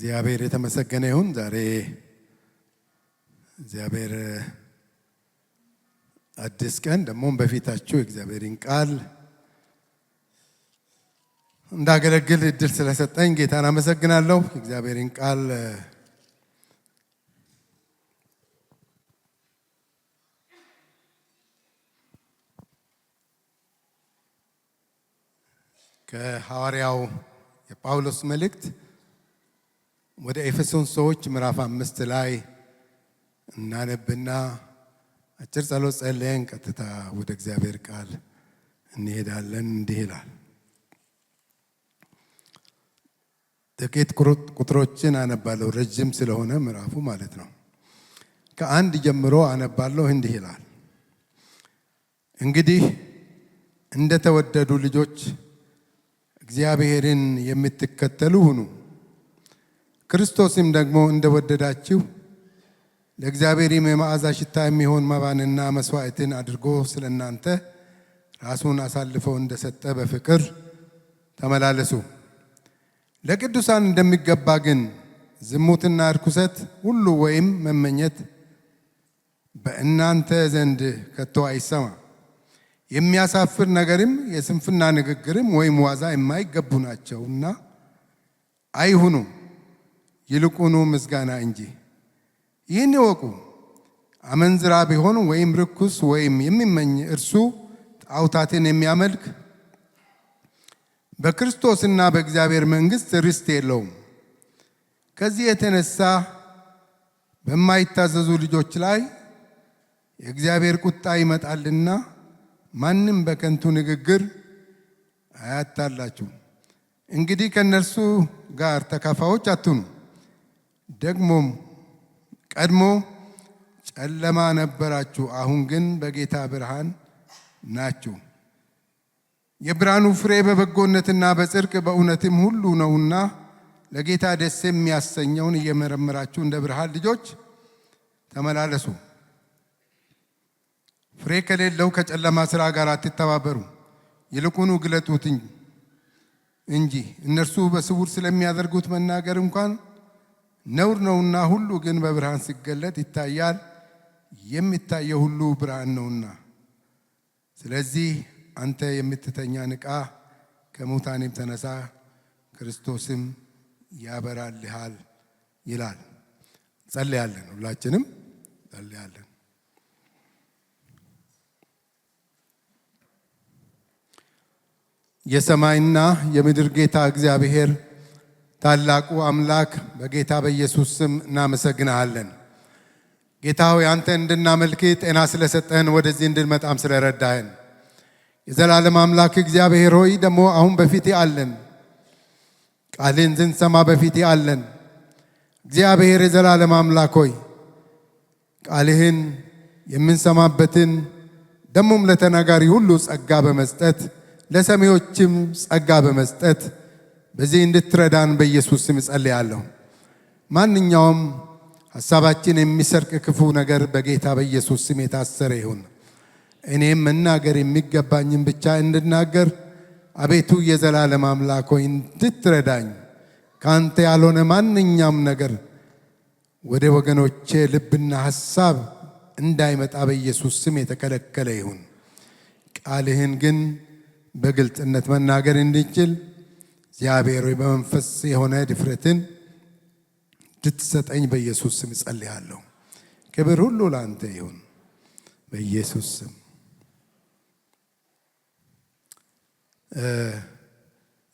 እግዚአብሔር የተመሰገነ ይሁን። ዛሬ እግዚአብሔር አዲስ ቀን ደግሞ በፊታችሁ እግዚአብሔርን ቃል እንዳገለግል እድል ስለሰጠኝ ጌታን አመሰግናለሁ። እግዚአብሔርን ቃል ከሐዋርያው የጳውሎስ መልእክት ወደ ኤፌሶን ሰዎች ምዕራፍ 5 ላይ እናነብና አጭር ጸሎት ጸልየን ቀጥታ ወደ እግዚአብሔር ቃል እንሄዳለን። እንዲህ ይላል። ጥቂት ቁጥሮችን አነባለሁ፣ ረጅም ስለሆነ ምዕራፉ ማለት ነው። ከአንድ ጀምሮ አነባለሁ። እንዲህ ይላል። እንግዲህ እንደተወደዱ ልጆች እግዚአብሔርን የምትከተሉ ሁኑ። ክርስቶስም ደግሞ እንደወደዳችሁ ለእግዚአብሔርም የመዓዛ ሽታ የሚሆን መባንና መስዋዕትን አድርጎ ስለእናንተ ራሱን አሳልፎ እንደሰጠ በፍቅር ተመላለሱ። ለቅዱሳን እንደሚገባ ግን ዝሙትና ርኩሰት ሁሉ ወይም መመኘት በእናንተ ዘንድ ከቶ አይሰማ። የሚያሳፍር ነገርም የስንፍና ንግግርም ወይም ዋዛ የማይገቡ ናቸውና አይሁኑ፣ ይልቁኑ ምስጋና እንጂ። ይህን ይወቁ፣ አመንዝራ ቢሆን ወይም ርኩስ ወይም የሚመኝ እርሱ ጣዖታትን የሚያመልክ በክርስቶስና በእግዚአብሔር መንግሥት ርስት የለውም። ከዚህ የተነሳ በማይታዘዙ ልጆች ላይ የእግዚአብሔር ቁጣ ይመጣልና ማንም በከንቱ ንግግር አያታላችሁ። እንግዲህ ከእነርሱ ጋር ተካፋዮች አትሁኑ። ደግሞም ቀድሞ ጨለማ ነበራችሁ፣ አሁን ግን በጌታ ብርሃን ናችሁ። የብርሃኑ ፍሬ በበጎነትና በጽድቅ በእውነትም ሁሉ ነውና ለጌታ ደስ የሚያሰኘውን እየመረመራችሁ እንደ ብርሃን ልጆች ተመላለሱ። ፍሬ ከሌለው ከጨለማ ሥራ ጋር አትተባበሩ፣ ይልቁኑ ግለጡት እንጂ። እነርሱ በስውር ስለሚያደርጉት መናገር እንኳን ነውር ነውና፣ ሁሉ ግን በብርሃን ሲገለጥ ይታያል። የሚታየው ሁሉ ብርሃን ነውና። ስለዚህ አንተ የምትተኛ ንቃ፣ ከሙታንም ተነሳ፣ ክርስቶስም ያበራልሃል ይላል። ጸልያለን። ሁላችንም ጸልያለን። የሰማይና የምድር ጌታ እግዚአብሔር ታላቁ አምላክ በጌታ በኢየሱስ ስም እናመሰግናለን። ጌታ ሆይ አንተ እንድናመልክ ጤና ስለሰጠህን ወደዚህ እንድንመጣም ስለረዳህን የዘላለም አምላክ እግዚአብሔር ሆይ ደግሞ አሁን በፊቴ አለን፣ ቃልን ስንሰማ በፊቴ አለን። እግዚአብሔር የዘላለም አምላክ ሆይ ቃልህን የምንሰማበትን ደሞም ለተናጋሪ ሁሉ ጸጋ በመስጠት ለሰሚዎችም ጸጋ በመስጠት በዚህ እንድትረዳን በኢየሱስ ስም ጸልያለሁ። ማንኛውም ሐሳባችን የሚሰርቅ ክፉ ነገር በጌታ በኢየሱስ ስም የታሰረ ይሁን። እኔም መናገር የሚገባኝን ብቻ እንድናገር አቤቱ የዘላለም አምላክ ሆይ እንድትረዳኝ፣ ካንተ ያልሆነ ማንኛውም ነገር ወደ ወገኖቼ ልብና ሐሳብ እንዳይመጣ በኢየሱስ ስም የተከለከለ ይሁን። ቃልህን ግን በግልጽነት መናገር እንድንችል እግዚአብሔር ሆይ በመንፈስ የሆነ ድፍረትን እንድትሰጠኝ በኢየሱስ ስም ጸልያለሁ። ክብር ሁሉ ለአንተ ይሁን በኢየሱስ ስም።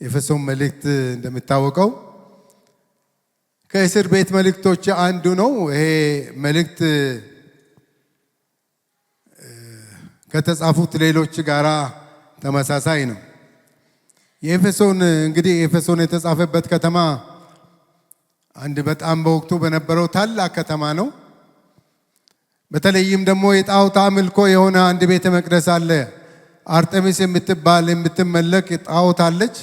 ኤፌሶን መልእክት እንደሚታወቀው ከእስር ቤት መልእክቶች አንዱ ነው። ይሄ መልእክት ከተጻፉት ሌሎች ጋራ ተመሳሳይ ነው። የኤፌሶን እንግዲህ ኤፌሶን የተጻፈበት ከተማ አንድ በጣም በወቅቱ በነበረው ታላቅ ከተማ ነው። በተለይም ደግሞ የጣዖት አምልኮ የሆነ አንድ ቤተ መቅደስ አለ። አርጤሚስ የምትባል የምትመለክ ጣዖት አለች።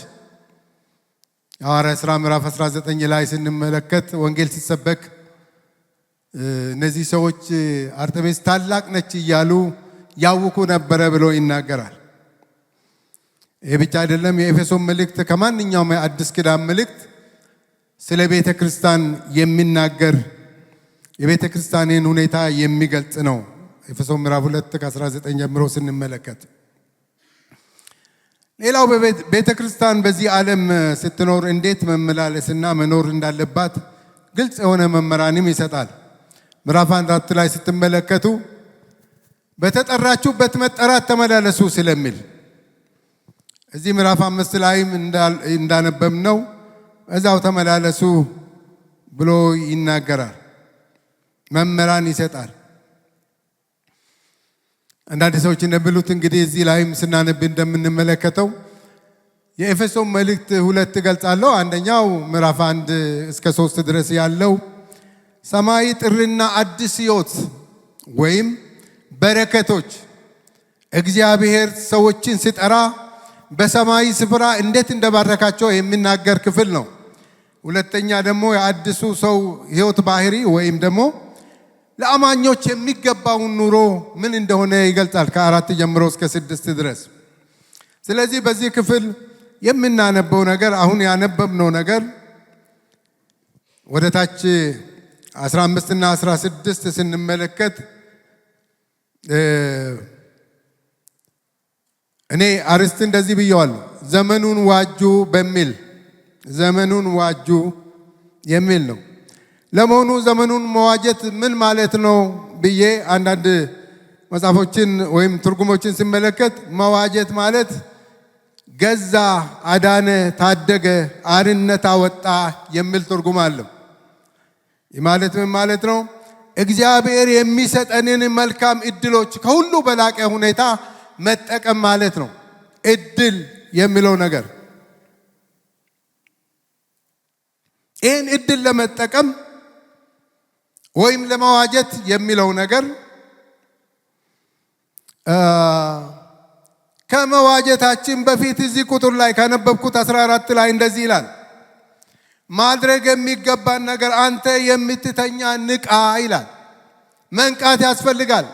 ሐዋርያት ሥራ ምዕራፍ 19 ላይ ስንመለከት ወንጌል ሲሰበክ እነዚህ ሰዎች አርጤሚስ ታላቅ ነች እያሉ ያውኩ ነበረ ብሎ ይናገራል። ይህ ብቻ አይደለም። የኤፌሶን መልእክት ከማንኛውም የአዲስ ኪዳን መልእክት ስለ ቤተ ክርስቲያን የሚናገር የቤተ ክርስቲያንን ሁኔታ የሚገልጽ ነው። ኤፌሶን ምዕራፍ 2 ከ19 ጀምሮ ስንመለከት ሌላው ቤተ ክርስቲያን በዚህ ዓለም ስትኖር እንዴት መመላለስና መኖር እንዳለባት ግልጽ የሆነ መመሪያንም ይሰጣል። ምዕራፍ 1 ላይ ስትመለከቱ በተጠራችሁበት መጠራት ተመላለሱ ስለሚል እዚህ ምዕራፍ 5 ላይም እንዳነበብነው እዛው ተመላለሱ ብሎ ይናገራል፣ መመሪያን ይሰጣል። አንዳንድ ሰዎች እንደሚሉት እንግዲህ እዚህ ላይም ስናነብ እንደምንመለከተው የኤፌሶን መልእክት 2 ገልጻለሁ። አንደኛው ምዕራፍ 1 እስከ 3 ድረስ ያለው ሰማይ ጥሪና አዲስ ሕይወት ወይም በረከቶች እግዚአብሔር ሰዎችን ሲጠራ በሰማይ ስፍራ እንዴት እንደባረካቸው የሚናገር ክፍል ነው። ሁለተኛ ደግሞ የአዲሱ ሰው ሕይወት ባህሪ ወይም ደግሞ ለአማኞች የሚገባውን ኑሮ ምን እንደሆነ ይገልጻል ከ4 ጀምሮ እስከ 6 ድረስ። ስለዚህ በዚህ ክፍል የምናነበው ነገር አሁን ያነበብነው ነገር ወደ ታች 15 እና 16 ስንመለከት እኔ አርስት እንደዚህ ብየዋለሁ፣ ዘመኑን ዋጁ በሚል ዘመኑን ዋጁ የሚል ነው። ለመሆኑ ዘመኑን መዋጀት ምን ማለት ነው ብዬ አንዳንድ መጽሐፎችን ወይም ትርጉሞችን ሲመለከት መዋጀት ማለት ገዛ፣ አዳነ፣ ታደገ፣ አርነት አወጣ የሚል ትርጉም አለው። ይህ ማለት ምን ማለት ነው? እግዚአብሔር የሚሰጠንን መልካም እድሎች ከሁሉ በላቀ ሁኔታ መጠቀም ማለት ነው። እድል የሚለው ነገር ይህን እድል ለመጠቀም ወይም ለመዋጀት የሚለው ነገር ከመዋጀታችን በፊት እዚህ ቁጥር ላይ ካነበብኩት 14 ላይ እንደዚህ ይላል፣ ማድረግ የሚገባን ነገር አንተ የምትተኛ ንቃ ይላል። መንቃት ያስፈልጋል።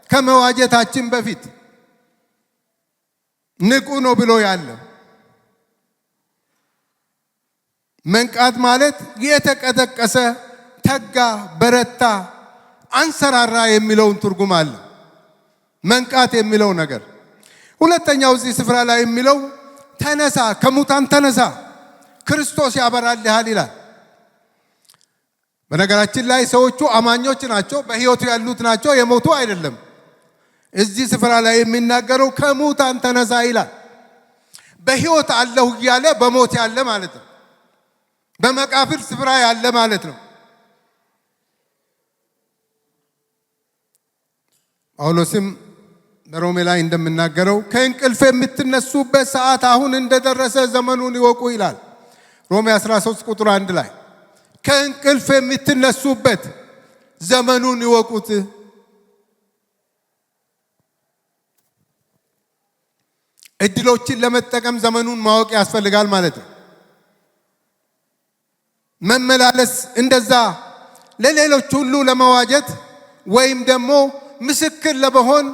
ከመዋጀታችን በፊት ንቁ ነው ብሎ ያለ መንቃት ማለት የተቀሰቀሰ፣ ተጋ፣ በረታ፣ አንሰራራ የሚለውን ትርጉም አለ መንቃት የሚለው ነገር። ሁለተኛው እዚህ ስፍራ ላይ የሚለው ተነሳ፣ ከሙታን ተነሳ፣ ክርስቶስ ያበራልሃል ይላል። በነገራችን ላይ ሰዎቹ አማኞች ናቸው፣ በሕይወቱ ያሉት ናቸው፣ የሞቱ አይደለም። እዚህ ስፍራ ላይ የሚናገረው ከሙታን ተነሳ ይላል። በሕይወት አለሁ እያለ በሞት ያለ ማለት ነው። በመቃብር ስፍራ ያለ ማለት ነው። ጳውሎስም በሮሜ ላይ እንደምናገረው ከእንቅልፍ የምትነሱበት ሰዓት አሁን እንደደረሰ ዘመኑን ይወቁ ይላል። ሮሜ 13 ቁጥር 1 ላይ ከእንቅልፍ የምትነሱበት ዘመኑን ይወቁት። እድሎችን ለመጠቀም ዘመኑን ማወቅ ያስፈልጋል ማለት ነው። መመላለስ እንደዛ ለሌሎች ሁሉ ለመዋጀት ወይም ደግሞ ምስክር ለመሆን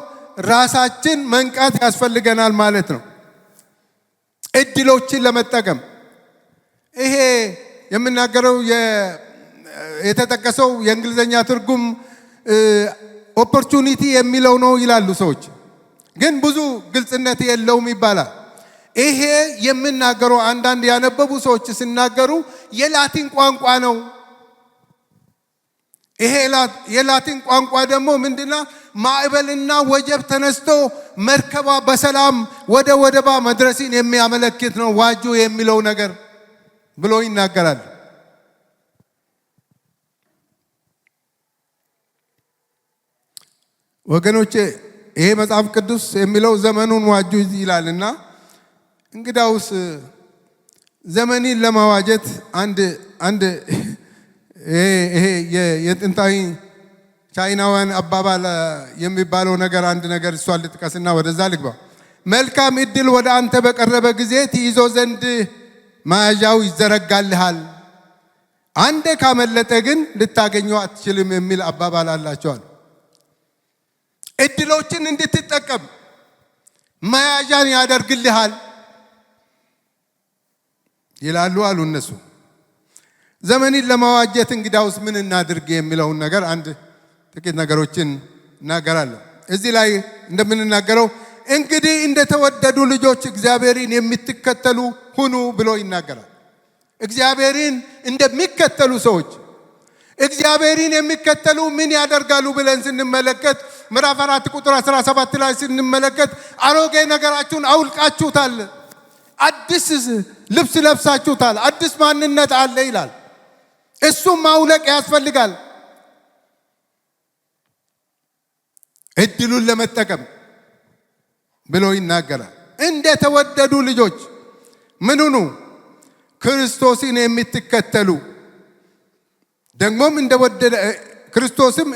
ራሳችን መንቃት ያስፈልገናል ማለት ነው። እድሎችን ለመጠቀም ይሄ የምናገረው የተጠቀሰው የእንግሊዘኛ ትርጉም ኦፖርቹኒቲ የሚለው ነው ይላሉ ሰዎች፣ ግን ብዙ ግልጽነት የለውም ይባላል። ይሄ የምናገረው አንዳንድ ያነበቡ ሰዎች ሲናገሩ የላቲን ቋንቋ ነው። ይሄ የላቲን ቋንቋ ደግሞ ምንድነው? ማዕበልና ወጀብ ተነስቶ መርከቧ በሰላም ወደ ወደባ መድረስን የሚያመለክት ነው ዋጁ የሚለው ነገር ብሎ ይናገራል። ወገኖቼ ይሄ መጽሐፍ ቅዱስ የሚለው ዘመኑን ዋጁ ይላልና እንግዳውስ ዘመንን ለማዋጀት አንድ ይሄ የጥንታዊ ቻይናውያን አባባል የሚባለው ነገር አንድ ነገር እሷን ልጥቀስና ወደዛ ልግባ። መልካም እድል ወደ አንተ በቀረበ ጊዜ ትይዞ ዘንድ መያዣው ይዘረጋልሃል፣ አንዴ ካመለጠ ግን ልታገኘው አትችልም የሚል አባባል አላቸዋል። እድሎችን እንድትጠቀም መያዣን ያደርግልሃል ይላሉ አሉ እነሱ። ዘመንን ለማዋጀት እንግዳውስ ምን እናድርግ የሚለውን ነገር አንድ ጥቂት ነገሮችን እናገራለሁ። እዚህ ላይ እንደምንናገረው እንግዲህ እንደተወደዱ ልጆች እግዚአብሔርን የምትከተሉ ሁኑ ብሎ ይናገራል። እግዚአብሔርን እንደሚከተሉ ሰዎች እግዚአብሔርን የሚከተሉ ምን ያደርጋሉ ብለን ስንመለከት ምዕራፍ 4 ቁጥር 17 ላይ ስንመለከት አሮጌ ነገራችሁን አውልቃችሁታል፣ አዲስ ልብስ ለብሳችሁታል፣ አዲስ ማንነት አለ ይላል። እሱም ማውለቅ ያስፈልጋል። እድሉን ለመጠቀም ብሎ ይናገራል። እንደተወደዱ ልጆች ምን ሁኑ? ክርስቶስን የምትከተሉ ደግሞም ክርስቶስም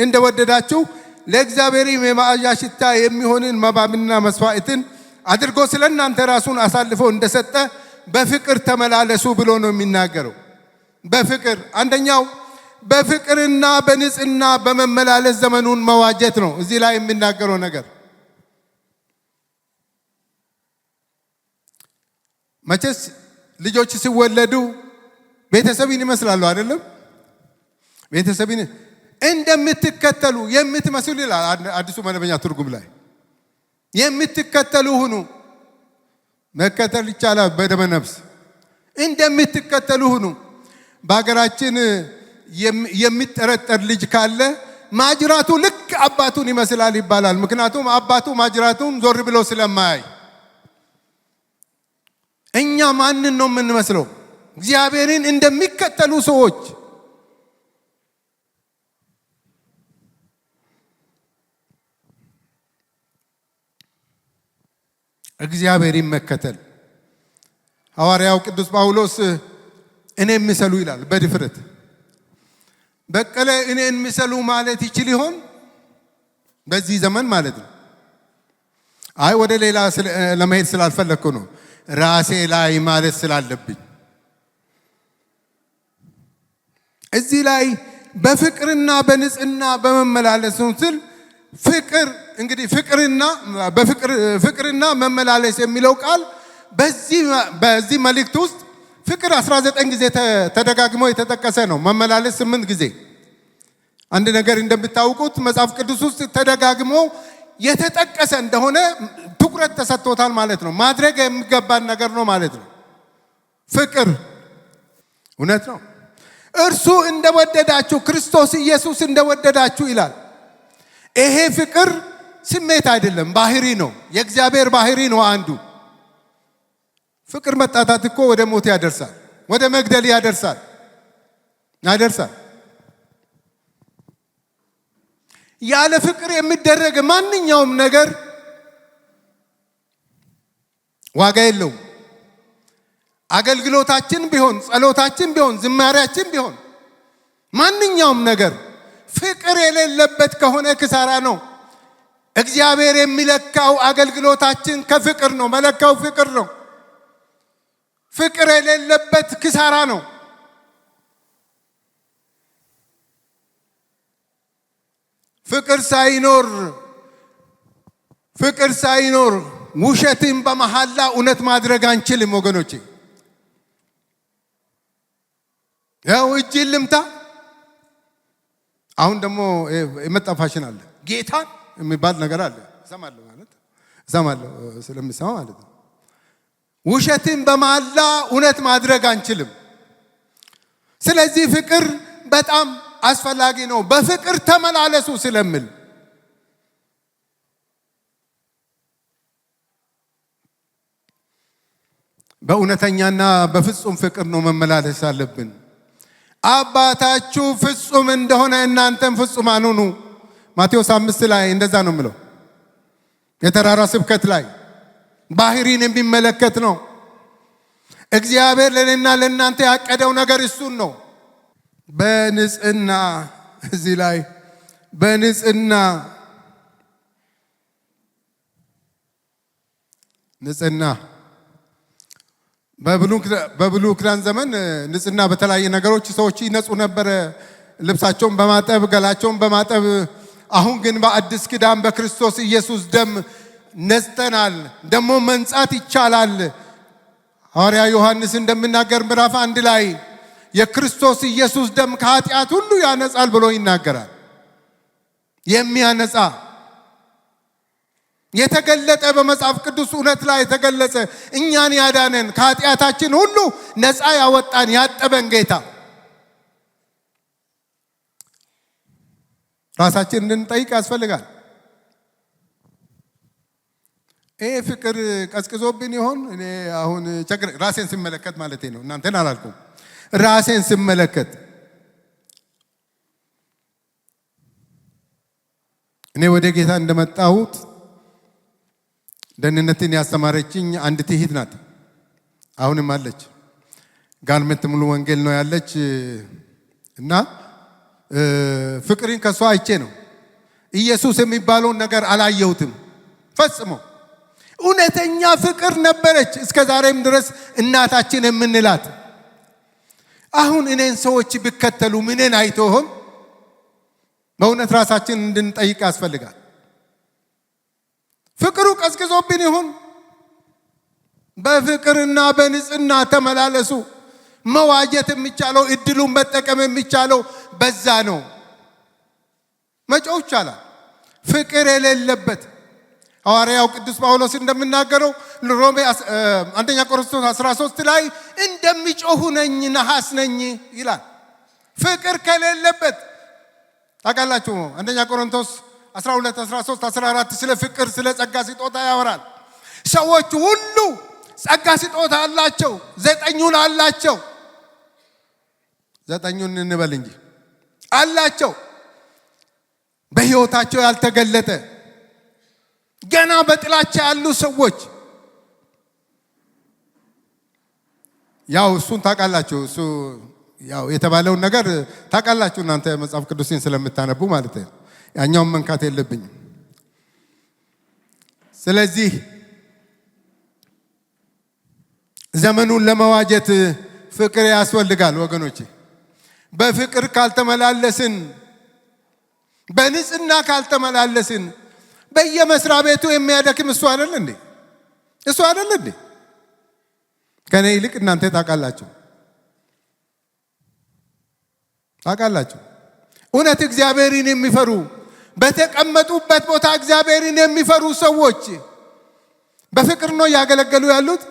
እንደወደዳችሁ ለእግዚአብሔር የመዓዛ ሽታ የሚሆንን መባንና መስዋዕትን አድርጎ ስለ እናንተ ራሱን አሳልፎ እንደሰጠ በፍቅር ተመላለሱ ብሎ ነው የሚናገረው። በፍቅር አንደኛው በፍቅርና በንጽህና በመመላለስ ዘመኑን መዋጀት ነው እዚህ ላይ የሚናገረው ነገር። መቼስ ልጆች ሲወለዱ ቤተሰብን ይመስላሉ አይደለም? ቤተሰብን እንደምትከተሉ የምትመስሉ ይላል አዲሱ መደበኛ ትርጉም ላይ። የምትከተሉ ሁኑ። መከተል ይቻላል በደመ ነፍስ። እንደምትከተሉ ሁኑ። በሀገራችን የሚጠረጠር ልጅ ካለ ማጅራቱ ልክ አባቱን ይመስላል ይባላል። ምክንያቱም አባቱ ማጅራቱን ዞር ብሎ ስለማያይ። እኛ ማንን ነው የምንመስለው? እግዚአብሔርን እንደሚከተሉ ሰዎች። እግዚአብሔርን መከተል። ሐዋርያው ቅዱስ ጳውሎስ እኔ የሚሰሉ ይላል በድፍረት። በቀለ እኔ የሚሰሉ ማለት ይችል ይሆን? በዚህ ዘመን ማለት ነው። አይ ወደ ሌላ ለመሄድ ስላልፈለግኩ ነው፣ ራሴ ላይ ማለት ስላለብኝ። እዚህ ላይ በፍቅርና በንጽህና በመመላለስ ስል ፍቅር እንግዲህ ፍቅርና መመላለስ የሚለው ቃል በዚህ መልእክት ውስጥ ፍቅር 19 ጊዜ ተደጋግሞ የተጠቀሰ ነው። መመላለስ 8 ጊዜ። አንድ ነገር እንደምታውቁት መጽሐፍ ቅዱስ ውስጥ ተደጋግሞ የተጠቀሰ እንደሆነ ትኩረት ተሰጥቶታል ማለት ነው። ማድረግ የሚገባን ነገር ነው ማለት ነው። ፍቅር እውነት ነው። እርሱ እንደወደዳችሁ ክርስቶስ ኢየሱስ እንደወደዳችሁ ይላል። ይሄ ፍቅር ስሜት አይደለም፣ ባህሪ ነው። የእግዚአብሔር ባህሪ ነው አንዱ። ፍቅር መጣታት እኮ ወደ ሞት ያደርሳል፣ ወደ መግደል ያደርሳል። ያለ ፍቅር የሚደረግ ማንኛውም ነገር ዋጋ የለውም። አገልግሎታችን ቢሆን፣ ጸሎታችን ቢሆን፣ ዝማሪያችን ቢሆን፣ ማንኛውም ነገር ፍቅር የሌለበት ከሆነ ክሳራ ነው። እግዚአብሔር የሚለካው አገልግሎታችን ከፍቅር ነው። መለካው ፍቅር ነው። ፍቅር የሌለበት ክሳራ ነው። ፍቅር ሳይኖር ውሸትን በመሐላ እውነት ማድረግ አንችልም ወገኖቼ። ያው እጅን ልምታ። አሁን ደግሞ የመጣ ፋሽን አለ፣ ጌታ የሚባል ነገር አለ። እሰማለሁ ስለምሰማ ማለት ነው። ውሸትን በመሐላ እውነት ማድረግ አንችልም። ስለዚህ ፍቅር በጣም አስፈላጊ ነው። በፍቅር ተመላለሱ ስለምል በእውነተኛና በፍጹም ፍቅር ነው መመላለስ አለብን። አባታችሁ ፍጹም እንደሆነ እናንተም ፍጹማን ሁኑ። ማቴዎስ 5 ላይ እንደዛ ነው የምለው። የተራራ ስብከት ላይ ባህሪን የሚመለከት ነው። እግዚአብሔር ለእኔና ለእናንተ ያቀደው ነገር እሱን ነው። በንጽህና እዚህ ላይ በንጽህና በብሉይ ኪዳን ዘመን ንጽህና በተለያየ ነገሮች ሰዎች ይነጹ ነበረ፣ ልብሳቸውን በማጠብ ገላቸውን በማጠብ። አሁን ግን በአዲስ ኪዳን በክርስቶስ ኢየሱስ ደም ነጽተናል። ደግሞ መንጻት ይቻላል። ሐዋርያ ዮሐንስ እንደሚናገር ምዕራፍ 1 ላይ የክርስቶስ ኢየሱስ ደም ከኃጢአት ሁሉ ያነጻል ብሎ ይናገራል። የሚያነጻ የተገለጠ በመጽሐፍ ቅዱስ እውነት ላይ የተገለጸ እኛን ያዳነን ከኃጢአታችን ሁሉ ነፃ ያወጣን ያጠበን ጌታ ራሳችን እንድንጠይቅ ያስፈልጋል። ይሄ ፍቅር ቀዝቅዞብን ይሆን? እኔ አሁን ራሴን ስመለከት ማለቴ ነው፣ እናንተን አላልኩም። ራሴን ስመለከት እኔ ወደ ጌታ እንደመጣሁት ደህንነትን ያስተማረችኝ አንድ ትሂት ናት። አሁንም አለች። ጋርመንት ሙሉ ወንጌል ነው ያለች እና ፍቅርን ከሷ አይቼ ነው። ኢየሱስ የሚባለውን ነገር አላየሁትም ፈጽሞ። እውነተኛ ፍቅር ነበረች እስከ ዛሬም ድረስ እናታችን የምንላት። አሁን እኔን ሰዎች ቢከተሉ ምንን አይተውም? በእውነት ራሳችን እንድንጠይቅ ያስፈልጋል። ፍቅሩ ቀዝቅዞብን ይሁን? በፍቅርና በንጽህና ተመላለሱ። መዋጀት የሚቻለው እድሉን መጠቀም የሚቻለው በዛ ነው። መጮህ ይቻላል። ፍቅር የሌለበት ሐዋርያው ቅዱስ ጳውሎስ እንደምናገረው ሮሜ 1ኛ ቆሮንቶስ 13 ላይ እንደሚጮሁ ነኝ ነሐስ ነኝ ይላል። ፍቅር ከሌለበት ታውቃላችሁ 1ኛ ቆሮንቶስ 12 13 14 ስለ ፍቅር ስለ ጸጋ ስጦታ ያወራል። ሰዎች ሁሉ ጸጋ ስጦታ አላቸው፣ 9ኙን አላቸው። 9ኙን እንበል እንጂ አላቸው። በሕይወታቸው ያልተገለጠ ገና በጥላቻ ያሉ ሰዎች ያው እሱን ታውቃላችሁ። እሱ ያው የተባለውን ነገር ታውቃላችሁ እናንተ መጽሐፍ ቅዱስን ስለምታነቡ ማለት ነው። ያኛውን መንካት የለብኝም። ስለዚህ ዘመኑን ለመዋጀት ፍቅር ያስፈልጋል ወገኖቼ። በፍቅር ካልተመላለስን፣ በንጽህና ካልተመላለስን በየመስሪያ ቤቱ የሚያደክም እሱ አይደል እንዴ? እሱ አይደል እንዴ? ከኔ ይልቅ እናንተ ታውቃላችሁ። እውነት እግዚአብሔርን የሚፈሩ በተቀመጡበት ቦታ እግዚአብሔርን የሚፈሩ ሰዎች በፍቅር ነው ያገለገሉ ያሉት።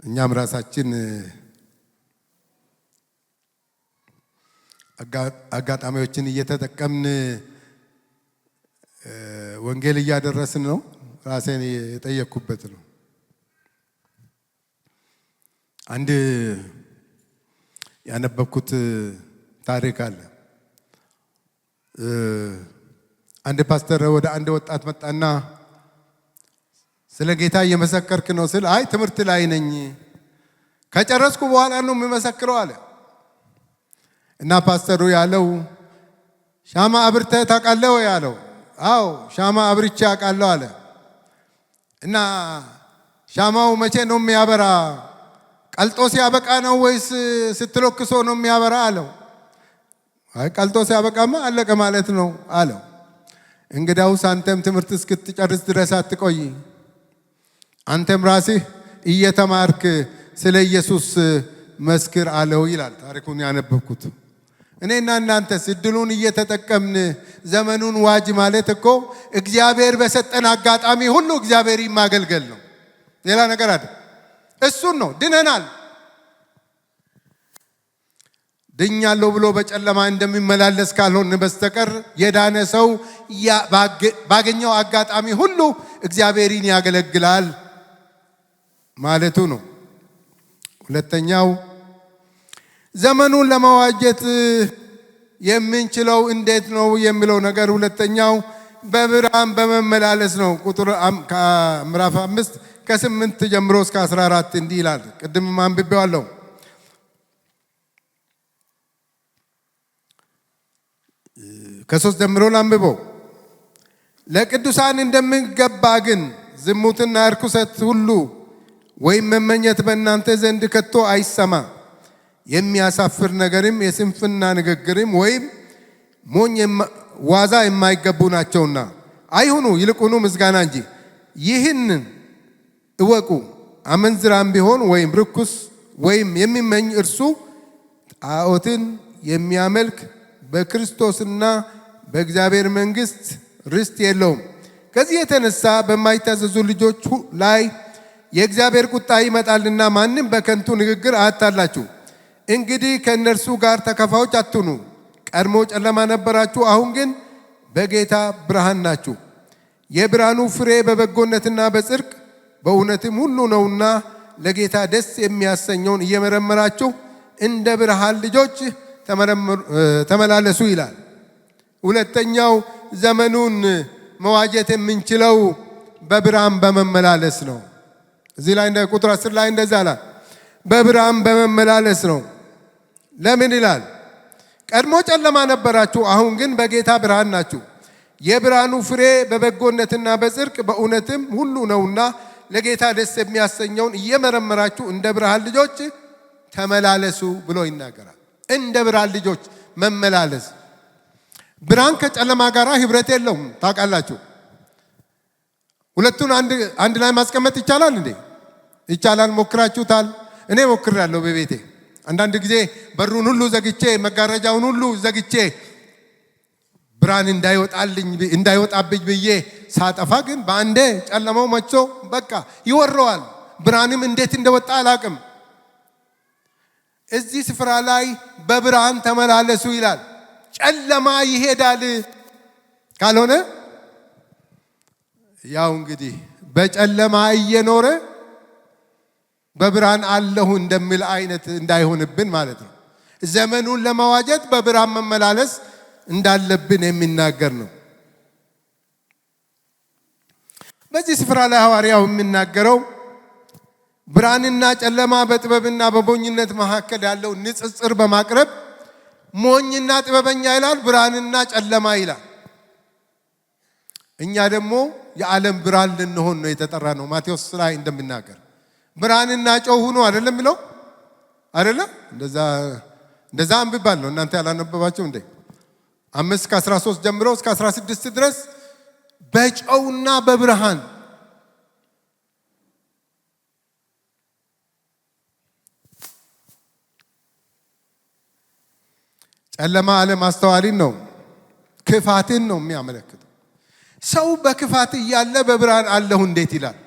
እኛም ራሳችን አጋጣሚዎችን እየተጠቀምን ወንጌል እያደረስን ነው። ራሴን የጠየቅኩበት ነው። አንድ ያነበብኩት ታሪክ አለ። አንድ ፓስተር ወደ አንድ ወጣት መጣና ስለ ጌታ እየመሰከርክ ነው ስል፣ አይ ትምህርት ላይ ነኝ ከጨረስኩ በኋላ ነው የምመሰክረው አለ። እና ፓስተሩ ያለው ሻማ አብርተህ ታውቃለህ ወይ አለው። አዎ ሻማ አብርቼ አውቃለሁ አለ። እና ሻማው መቼ ነው የሚያበራ? ቀልጦ ሲያበቃ ነው ወይስ ስትለክሶ ነው የሚያበራ አለው። አይ ቀልጦ ሲያበቃማ አለቀ ማለት ነው አለው። እንግዳውስ አንተም ትምህርት እስክትጨርስ ድረስ አትቆይ፣ አንተም ራስህ እየተማርክ ስለ ኢየሱስ መስክር አለው ይላል ታሪኩን ያነበብኩት። እኔና እናንተስ እድሉን እየተጠቀምን ዘመኑን ዋጅ ማለት እኮ እግዚአብሔር በሰጠን አጋጣሚ ሁሉ እግዚአብሔር ማገልገል ነው። ሌላ ነገር አይደል። እሱን ነው ድነናል። ድኛለሁ ብሎ በጨለማ እንደሚመላለስ ካልሆነ በስተቀር የዳነ ሰው ባገኘው አጋጣሚ ሁሉ እግዚአብሔርን ያገለግላል ማለቱ ነው። ሁለተኛው ዘመኑን ለመዋጀት የምንችለው እንዴት ነው የሚለው ነገር ሁለተኛው በብርሃን በመመላለስ ነው። ቁጥር ምዕራፍ 5 ከ8 ጀምሮ እስከ 14 እንዲህ ይላል። ቅድም አንብቤዋለሁ። ከ3 ጀምሮ ላንብበው። ለቅዱሳን እንደሚገባ ግን ዝሙትና እርኩሰት ሁሉ ወይም መመኘት በእናንተ ዘንድ ከቶ አይሰማ። የሚያሳፍር ነገርም የስንፍና ንግግርም ወይም ዋዛ የማይገቡ ናቸውና አይሁኑ፣ ይልቁኑ ምስጋና እንጂ። ይህን እወቁ፣ አመንዝራም ቢሆን ወይም ርኩስ ወይም የሚመኝ እርሱ ጣዖትን የሚያመልክ በክርስቶስና በእግዚአብሔር መንግሥት ርስት የለውም። ከዚህ የተነሳ በማይታዘዙ ልጆች ላይ የእግዚአብሔር ቁጣ ይመጣልና ማንም በከንቱ ንግግር አያታላችሁ። እንግዲህ ከእነርሱ ጋር ተካፋዮች አትሁኑ። ቀድሞ ጨለማ ነበራችሁ፣ አሁን ግን በጌታ ብርሃን ናችሁ። የብርሃኑ ፍሬ በበጎነትና በጽድቅ በእውነትም ሁሉ ነውና ለጌታ ደስ የሚያሰኘውን እየመረመራችሁ እንደ ብርሃን ልጆች ተመላለሱ ይላል። ሁለተኛው ዘመኑን መዋጀት የምንችለው በብርሃን በመመላለስ ነው። እዚህ ላይ ቁጥር 10 ላይ እንደዛ አለ፣ በብርሃን በመመላለስ ነው። ለምን ይላል? ቀድሞ ጨለማ ነበራችሁ፣ አሁን ግን በጌታ ብርሃን ናችሁ። የብርሃኑ ፍሬ በበጎነትና በጽድቅ በእውነትም ሁሉ ነውና ለጌታ ደስ የሚያሰኘውን እየመረመራችሁ እንደ ብርሃን ልጆች ተመላለሱ ብሎ ይናገራል። እንደ ብርሃን ልጆች መመላለስ። ብርሃን ከጨለማ ጋር ህብረት የለውም። ታውቃላችሁ። ሁለቱን አንድ ላይ ማስቀመጥ ይቻላል እንዴ? ይቻላል። ሞክራችሁታል? እኔ ሞክሬያለሁ በቤቴ። አንዳንድ ጊዜ በሩን ሁሉ ዘግቼ መጋረጃውን ሁሉ ዘግቼ ብርሃን እንዳይወጣብኝ ብዬ ሳጠፋ ግን በአንዴ ጨለማው መጥቶ በቃ ይወረዋል። ብርሃንም እንዴት እንደወጣ አላቅም። እዚህ ስፍራ ላይ በብርሃን ተመላለሱ ይላል። ጨለማ ይሄዳል። ካልሆነ ያው እንግዲህ በጨለማ እየኖረ በብርሃን አለሁ እንደሚል አይነት እንዳይሆንብን ማለት ነው። ዘመኑን ለመዋጀት በብርሃን መመላለስ እንዳለብን የሚናገር ነው። በዚህ ስፍራ ላይ ሐዋርያው የሚናገረው ብርሃንና ጨለማ በጥበብና በሞኝነት መካከል ያለው ንጽጽር በማቅረብ ሞኝና ጥበበኛ ይላል፣ ብርሃንና ጨለማ ይላል። እኛ ደግሞ የዓለም ብርሃን ልንሆን ነው የተጠራ ነው። ማቴዎስ ላይ እንደሚናገር ብርሃንና ጨው ሁኑ አይደለም ብለው አይደለም? እንደዛ አንብባል ነው። እናንተ ያላነበባችሁ እንዴ? 5:13 ጀምሮ እስከ 16 ድረስ በጨውና በብርሃን ጨለማ አለማስተዋልን ነው፣ ክፋትን ነው የሚያመለክተው። ሰው በክፋት እያለ በብርሃን አለሁ እንዴት ይላል?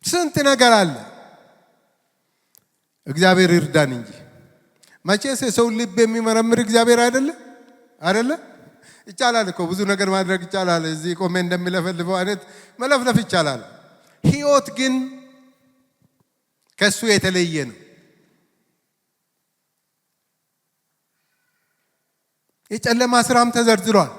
ስንት ነገር አለ። እግዚአብሔር ይርዳን እንጂ መቼስ የሰው ልብ የሚመረምር እግዚአብሔር አይደለ? ይቻላል እኮ ብዙ ነገር ማድረግ ይቻላል። እዚህ ቆሜ እንደሚለፈልፈው አይነት መለፍለፍ ይቻላል። ሕይወት ግን ከሱ የተለየ ነው። የጨለማ ስራም ተዘርዝሯል።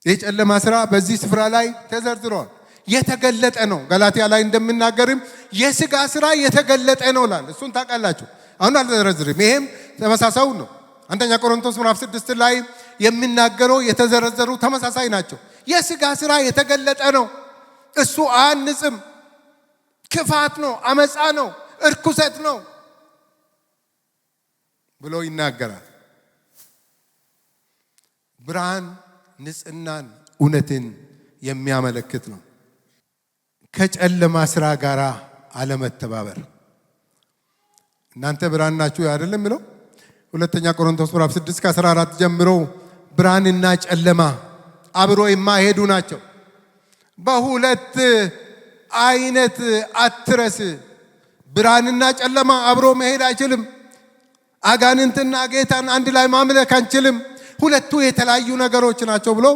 የጨለማ ስራ በዚህ ስፍራ ላይ ተዘርዝሯል። የተገለጠ ነው። ገላትያ ላይ እንደምናገርም የሥጋ ስራ የተገለጠ ነው ላል። እሱን ታውቃላችሁ። አሁን አልተዘረዝርም። ይሄም ተመሳሳዩ ነው። አንደኛ ቆሮንቶስ ምዕራፍ 6 ላይ የሚናገረው የተዘረዘሩ ተመሳሳይ ናቸው። የሥጋ ስራ የተገለጠ ነው። እሱ አንጽም፣ ክፋት ነው፣ አመፃ ነው፣ እርኩሰት ነው ብሎ ይናገራል። ብርሃን ንጽህናን፣ እውነትን የሚያመለክት ነው። ከጨለማ ስራ ጋር አለመተባበር። እናንተ ብርሃን ናችሁ አይደለም ብለው ሁለተኛ ቆሮንቶስ ምዕራፍ 6 ከ14 ጀምሮ ብርሃንና ጨለማ አብሮ የማይሄዱ ናቸው። በሁለት አይነት አትረስ። ብርሃንና ጨለማ አብሮ መሄድ አይችልም። አጋንንትና ጌታን አንድ ላይ ማምለክ አንችልም። ሁለቱ የተለያዩ ነገሮች ናቸው ብሎ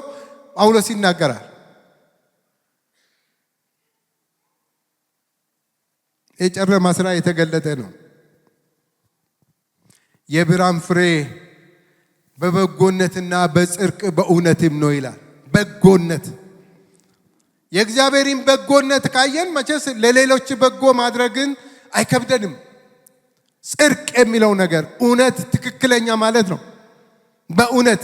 ጳውሎስ ይናገራል። የጨለማ ስራ የተገለጠ ነው። የብርሃን ፍሬ በበጎነትና በጽድቅ በእውነትም ነው ይላል። በጎነት የእግዚአብሔርን በጎነት ካየን መቼስ ለሌሎች በጎ ማድረግን አይከብደንም። ጽድቅ የሚለው ነገር እውነት፣ ትክክለኛ ማለት ነው። በእውነት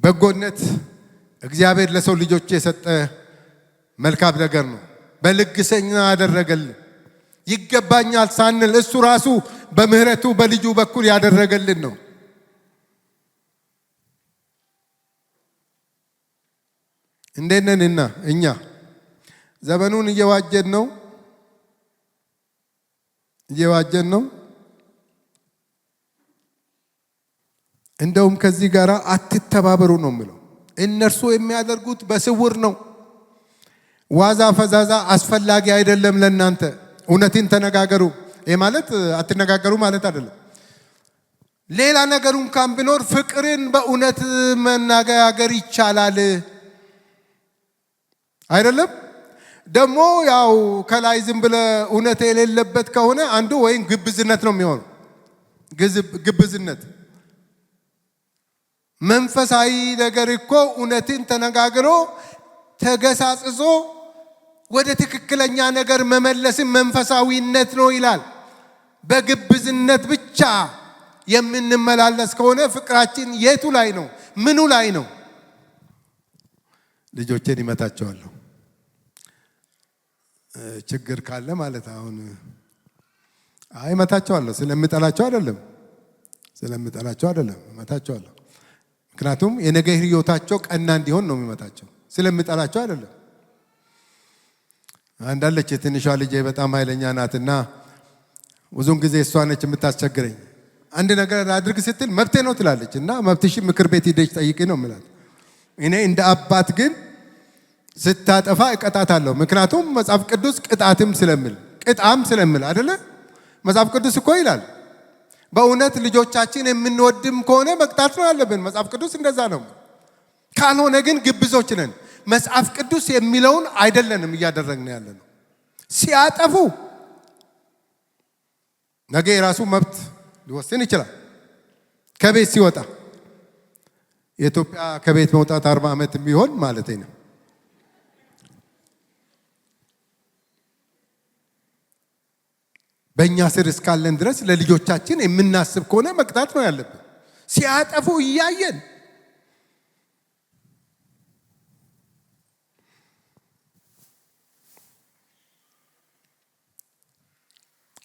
በጎነት እግዚአብሔር ለሰው ልጆች የሰጠ መልካም ነገር ነው። በልግሰኛ ያደረገልን ይገባኛል ሳንል እሱ ራሱ በምህረቱ በልጁ በኩል ያደረገልን ነው። እንደነንና እኛ ዘመኑን እየዋጀን ነው። እንደውም ከዚህ ጋር አትተባበሩ ነው የሚለው። እነርሱ የሚያደርጉት በስውር ነው። ዋዛ ፈዛዛ አስፈላጊ አይደለም ለእናንተ። እውነትን ተነጋገሩ። ይህ ማለት አትነጋገሩ ማለት አይደለም። ሌላ ነገር እንኳን ቢኖር ፍቅርን በእውነት መነጋገር ይቻላል አይደለም። ደግሞ ያው ከላይ ዝም ብለ እውነት የሌለበት ከሆነ አንዱ ወይም ግብዝነት ነው የሚሆነው። ግብዝነት መንፈሳዊ ነገር እኮ እውነትን ተነጋግሮ ተገሳጽዞ ወደ ትክክለኛ ነገር መመለስም መንፈሳዊነት ነው ይላል። በግብዝነት ብቻ የምንመላለስ ከሆነ ፍቅራችን የቱ ላይ ነው? ምኑ ላይ ነው? ልጆቼን ይመታቸዋለሁ ችግር ካለ ማለት አሁን አይመታቸዋለሁ። ስለምጠላቸው አይደለም እመታቸዋለሁ። ምክንያቱም የነገ ህይወታቸው ቀና እንዲሆን ነው የሚመታቸው። ስለምጠላቸው አይደለም። አንዳለች የትንሿ ልጄ በጣም ኃይለኛ ናትና ብዙን ጊዜ እሷ ነች የምታስቸግረኝ። አንድ ነገር አድርግ ስትል መብቴ ነው ትላለች እና መብትሽ ምክር ቤት ሄደሽ ጠይቂ ነው የምላት። እኔ እንደ አባት ግን ስታጠፋ እቀጣታለሁ። ምክንያቱም መጽሐፍ ቅዱስ ቅጣም ስለሚል አይደለ? መጽሐፍ ቅዱስ እኮ ይላል በእውነት ልጆቻችን የምንወድም ከሆነ መቅጣት ነው ያለብን። መጽሐፍ ቅዱስ እንደዛ ነው። ካልሆነ ግን ግብዞች ነን። መጽሐፍ ቅዱስ የሚለውን አይደለንም እያደረግን ያለነው። ሲያጠፉ ነገ የራሱ መብት ሊወስን ይችላል። ከቤት ሲወጣ የኢትዮጵያ ከቤት መውጣት 40 ዓመት ቢሆን ማለት ነው። በእኛ ስር እስካለን ድረስ ለልጆቻችን የምናስብ ከሆነ መቅጣት ነው ያለብን። ሲያጠፉ እያየን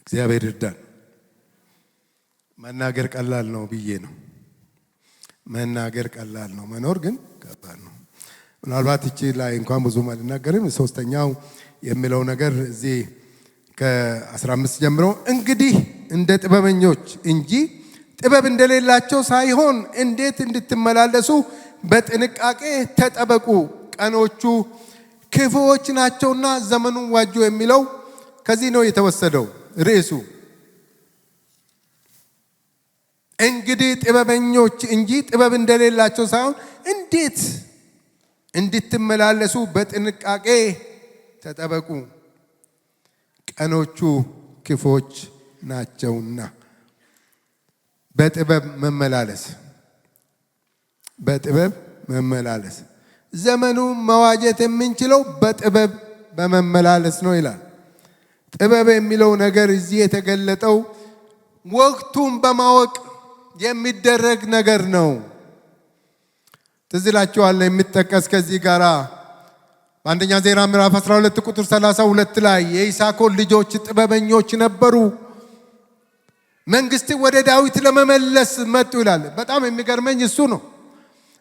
እግዚአብሔር ይርዳን። መናገር ቀላል ነው ብዬ ነው። መናገር ቀላል ነው፣ መኖር ግን ከባድ ነው። ምናልባት እቺ ላይ እንኳን ብዙ አልናገርም። ሶስተኛው የሚለው ነገር እዚህ ከ15 ጀምሮ እንግዲህ እንደ ጥበበኞች እንጂ ጥበብ እንደሌላቸው ሳይሆን እንዴት እንድትመላለሱ በጥንቃቄ ተጠበቁ፣ ቀኖቹ ክፉዎች ናቸውና ዘመኑን ዋጁ የሚለው ከዚህ ነው የተወሰደው ርዕሱ። እንግዲህ ጥበበኞች እንጂ ጥበብ እንደሌላቸው ሳይሆን እንዴት እንድትመላለሱ በጥንቃቄ ተጠበቁ፣ ቀኖቹ ክፉዎች ናቸውና። በጥበብ መመላለስ ዘመኑን መዋጀት የምንችለው በጥበብ በመመላለስ ነው ይላል። ጥበብ የሚለው ነገር እዚህ የተገለጠው ወቅቱን በማወቅ የሚደረግ ነገር ነው። ትዝ ይላችኋል የሚጠቀስ ከዚህ ጋራ በአንደኛ ዜና ምዕራፍ 12 ቁጥር 32 ላይ የይሳኮር ልጆች ጥበበኞች ነበሩ፣ መንግስት ወደ ዳዊት ለመመለስ መጡ ይላል። በጣም የሚገርመኝ እሱ ነው።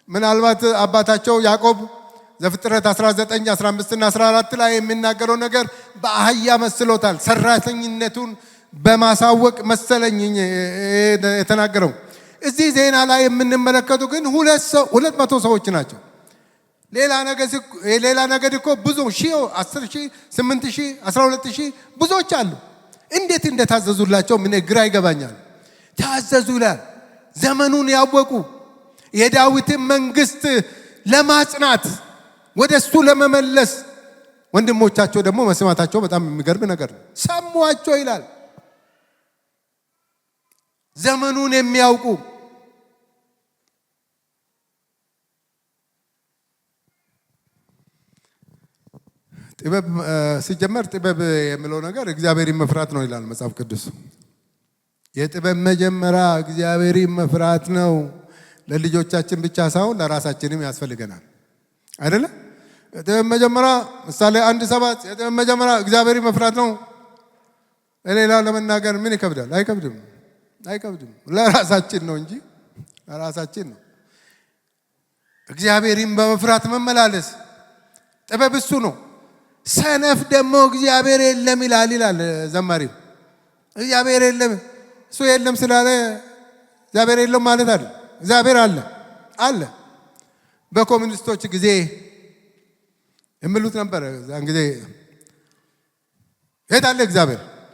ምናልባት አባታቸው ያዕቆብ ዘፍጥረት 19 15 እና 14 ላይ የሚናገረው ነገር በአህያ መስሎታል። ሰራተኝነቱን በማሳወቅ መሰለኝ የተናገረው። እዚህ ዜና ላይ የምንመለከቱ ግን 200 ሰዎች ናቸው። ሌላ ነገድ እኮ ብዙ 10,000 8,000 12,000 ብዙዎች አሉ። እንዴት እንደታዘዙላቸው ምን ግራ ይገባኛል። ታዘዙ ይላል። ዘመኑን ያወቁ የዳዊትን መንግስት ለማጽናት ወደሱ ለመመለስ ወንድሞቻቸው ደግሞ መስማታቸው በጣም የሚገርም ነገር ነው። ሰሟቸው ይላል። ዘመኑን የሚያውቁ ጥበብ ሲጀመር ጥበብ የሚለው ነገር እግዚአብሔርን መፍራት ነው ይላል መጽሐፍ ቅዱስ። የጥበብ መጀመሪያ እግዚአብሔርን መፍራት ነው። ለልጆቻችን ብቻ ሳይሆን ለራሳችንም ያስፈልገናል አይደለ? የጥበብ መጀመሪያ ምሳሌ 1:7 የጥበብ መጀመሪያ እግዚአብሔር መፍራት ነው። ሌላ ለመናገር ምን ይከብዳል? አይከብድም። ለራሳችን ነው እንጂ ለራሳችን ነው። እግዚአብሔርን በመፍራት መመላለስ ጥበብ እሱ ነው። ሰነፍ ደግሞ እግዚአብሔር የለም ይላል ዘማሪው። እግዚአብሔር የለም እሱ የለም ስላለ እግዚአብሔር የለም ማለት አይደል። እግዚአብሔር አለ። በኮሙኒስቶች ጊዜ የሚሉት ነበር ዛን ጊዜ የት አለ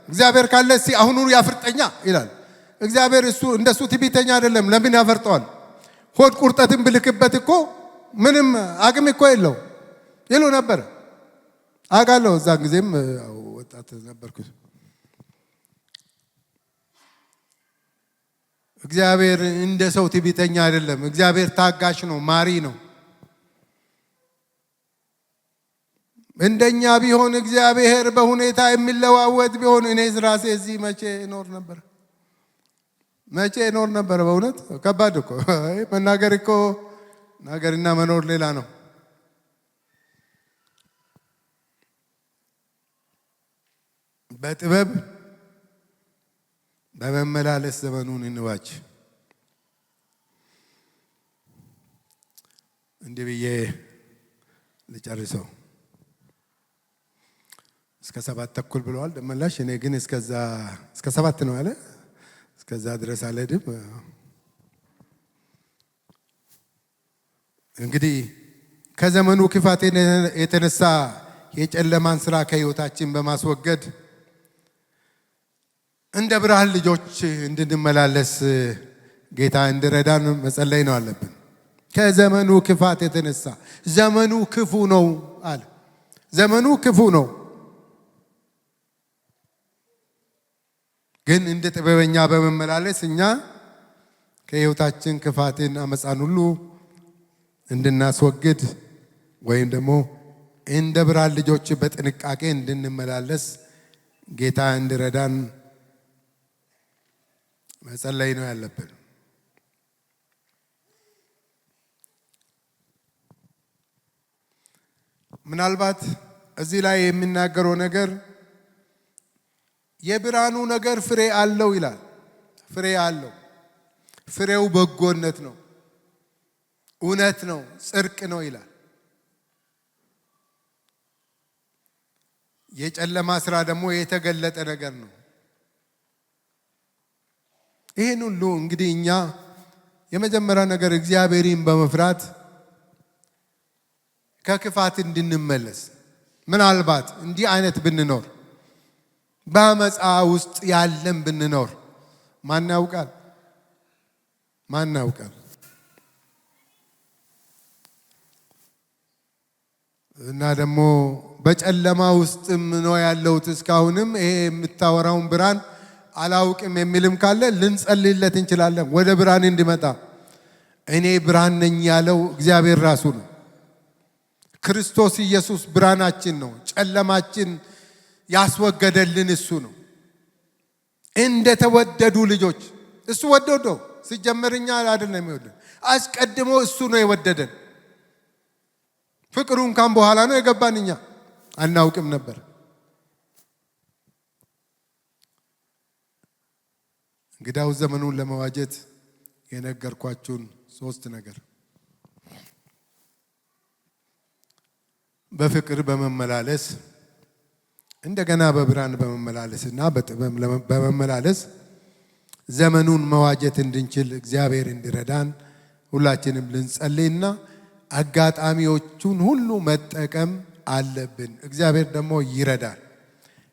እግዚአብሔር ካለ እስቲ አሁኑ ያፍርጠኛ ይላል። እግዚአብሔር እሱ እንደሱ ትዕቢተኛ አይደለም። ለምን ያፈርጠዋል? ሆድ ቁርጠትን ብልክበት እኮ ምንም አቅም እኮ የለው ይሉ ነበር። አውቃለሁ። እዛን ጊዜም ወጣት ነበርኩ። እግዚአብሔር እንደ ሰው ትዕቢተኛ አይደለም። እግዚአብሔር ታጋሽ ነው፣ ማሪ ነው። እንደኛ ቢሆን እግዚአብሔር በሁኔታ የሚለዋወጥ ቢሆን እኔስ ራሴ እዚህ መቼ እኖር ነበር? በእውነት ከባድ እኮ መናገር እኮ ነገርና መኖር ሌላ ነው። በጥበብ በመመላለስ ዘመኑን እንዋጅ። እንዲህ ብዬ ልጨርሰው። እስከ 7:30 ብለዋል ደመላሽ። እኔ ግን እስከ 7 ነው አለ። እስከዛ ድረስ አልሄድም። እንግዲህ ከዘመኑ ክፋት የተነሳ የጨለማን ስራ ከህይወታችን በማስወገድ እንደ ብርሃን ልጆች እንድንመላለስ ጌታ እንዲረዳን መጸለይ ነው አለብን። ከዘመኑ ክፋት የተነሳ ዘመኑ ክፉ ነው አለ። ዘመኑ ክፉ ነው፣ ግን እንደ ጥበበኛ በመመላለስ እኛ ከህይወታችን ክፋትን፣ አመፃን ሁሉ እንድናስወግድ ወይም ደግሞ እንደ ብርሃን ልጆች በጥንቃቄ እንድንመላለስ ጌታ እንዲረዳን መጸለይ ነው ያለብን። ምናልባት እዚህ ላይ የሚናገረው ነገር የብርሃኑ ነገር ፍሬ አለው ይላል። ፍሬ አለው። ፍሬው በጎነት ነው፣ እውነት ነው፣ ጽድቅ ነው ይላል። የጨለማ ስራ ደግሞ የተገለጠ ነገር ነው። ይህን ሁሉ እንግዲህ እኛ የመጀመሪያ ነገር እግዚአብሔርን በመፍራት ከክፋት እንድንመለስ፣ ምናልባት እንዲህ አይነት ብንኖር፣ በአመፃ ውስጥ ያለን ብንኖር ማን ያውቃል? እና ደግሞ በጨለማ ውስጥም ነው ያለሁት እስካሁንም ይሄ የምታወራውን ብርሃን አላውቅም የሚልም ካለ ልንጸልይለት እንችላለን ወደ ብርሃን እንዲመጣ። እኔ ብርሃን ነኝ ያለው እግዚአብሔር ራሱ ነው። ክርስቶስ ኢየሱስ ብርሃናችን ነው። ጨለማችን ያስወገደልን እሱ ነው። እንደ ተወደዱ ልጆች እሱ ወደዶ ሲጀመር እኛ አይደለም የሚወደን፣ አስቀድሞ እሱ ነው የወደደን። ፍቅሩ እንኳን በኋላ ነው የገባን፣ እኛ አናውቅም ነበር። እንግዲያው ዘመኑን ለመዋጀት የነገርኳችሁን 3 ነገር በፍቅር በመመላለስ እንደገና በብርሃን በመመላለስና በጥበብ በመመላለስ ዘመኑን መዋጀት እንድንችል እግዚአብሔር እንዲረዳን ሁላችንም ልንጸልይና አጋጣሚዎቹን ሁሉ መጠቀም አለብን። እግዚአብሔር ደግሞ ይረዳል።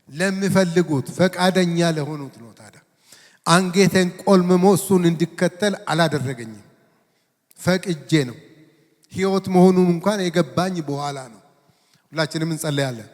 ለሚፈልጉት ፈቃደኛ ለሆኑት ነው። ታዲያ አንገቴን ቆልምሞ እሱን እንዲከተል አላደረገኝም። ፈቅጄ ነው። ሕይወት መሆኑን እንኳን የገባኝ በኋላ ነው። ሁላችንም እንጸልያለን።